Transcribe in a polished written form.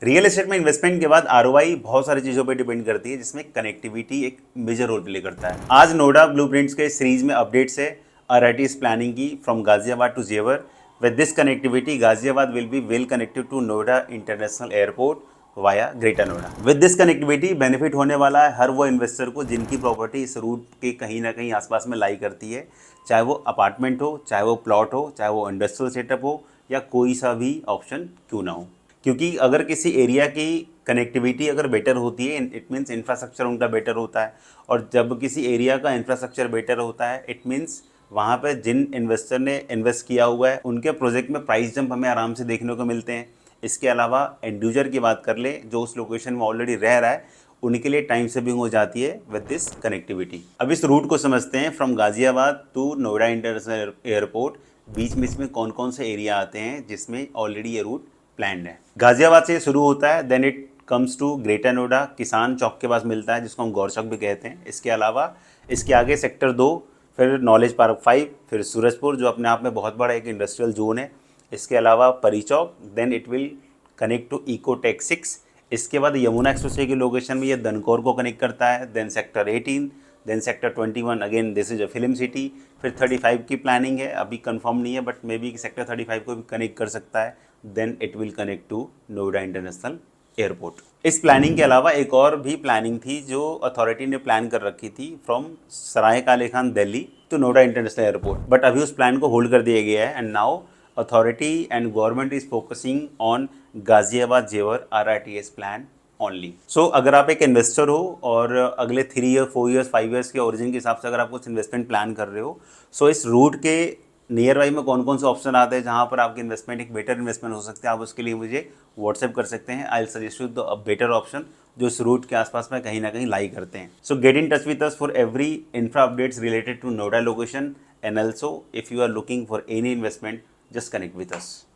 Real estate में investment के बाद आरओआई बहुत सारी चीज़ों पे डिपेंड करती है, जिसमें कनेक्टिविटी एक मेजर रोल प्ले करता है। आज नोएडा ब्लूप्रिंट्स के सीरीज में अपडेट्स है आरआईटीएस प्लानिंग की from Ghaziabad to Jewar. With this connectivity Ghaziabad will be well connected to Noida international airport via Greater Noida. With this connectivity benefit होने वाला है हर वो इन्वेस्टर को जिनकी प्रॉपर्टी इस रूट के कहीं ना कहीं आसपास में लाई करती है, चाहे वो अपार्टमेंट हो, चाहे वो प्लॉट हो, चाहे वो इंडस्ट्रियल सेटअप हो, या कोई सा भी ऑप्शन क्यों ना हो। क्योंकि अगर किसी एरिया की कनेक्टिविटी अगर बेटर होती है, इट मीन्स इंफ्रास्ट्रक्चर उनका बेटर होता है, और जब किसी एरिया का इंफ्रास्ट्रक्चर बेटर होता है इट मीन्स वहाँ पे जिन इन्वेस्टर ने इन्वेस्ट किया हुआ है उनके प्रोजेक्ट में प्राइस जंप हमें आराम से देखने को मिलते हैं। इसके अलावा एंड यूजर की बात कर ले जो उस लोकेशन में ऑलरेडी रह रहा है, उनके लिए टाइम सेविंग हो जाती है विद दिस कनेक्टिविटी। अब इस रूट को समझते हैं from Ghaziabad to Noida international airport. बीच में इसमें कौन कौन से एरिया आते हैं जिसमें ऑलरेडी ये रूट प्लान्ड है। गाजियाबाद से शुरू होता है, then it comes to Greater Noida, Kisan Chowk के पास मिलता है जिसको हम गौर चौक भी कहते हैं। इसके अलावा इसके आगे सेक्टर 2, फिर नॉलेज पार्क 5, फिर सूरजपुर जो अपने आप में बहुत बड़ा एक इंडस्ट्रियल जोन है। इसके अलावा Pari Chowk, then it will connect to Ecotech 6। इसके बाद यमुना एक्सप्रेसवे की लोकेशन में ये दनकौर को कनेक्ट करता है। Then sector 18, then sector 21, again this is a film city. फिर 35 की प्लानिंग है, अभी कंफर्म नहीं है बट मे बी सेक्टर 35 को भी कनेक्ट कर सकता है। Then it will connect to Noida international airport. इस प्लानिंग के अलावा एक और भी प्लानिंग थी जो अथॉरिटी ने प्लान कर रखी थी from Sarai Kale Khan Delhi to Noida international airport, but अभी उस प्लान को होल्ड कर दिया गया है and now authority and government is focusing on Ghaziabad Jewar RITS plan only. सो अगर आप एक इन्वेस्टर हो और अगले 3 ईयर 4 ईयर्स 5 ईयर्स के ओरिजिन के हिसाब से अगर आप कुछ इन्वेस्टमेंट प्लान कर रहे हो, सो इस रूट के नियर बाई में कौन कौन से ऑप्शन आते हैं जहाँ पर आपकी इन्वेस्टमेंट एक बेटर इन्वेस्टमेंट हो सकता है, आप उसके लिए मुझे व्हाट्सएप कर सकते हैं। I will suggest you the better option जो इस रूट के आसपास में कहीं ना कहीं लाई करते हैं। So get in touch with us for every infra updates related to Noida location, and also if you are looking for any investment just connect with us.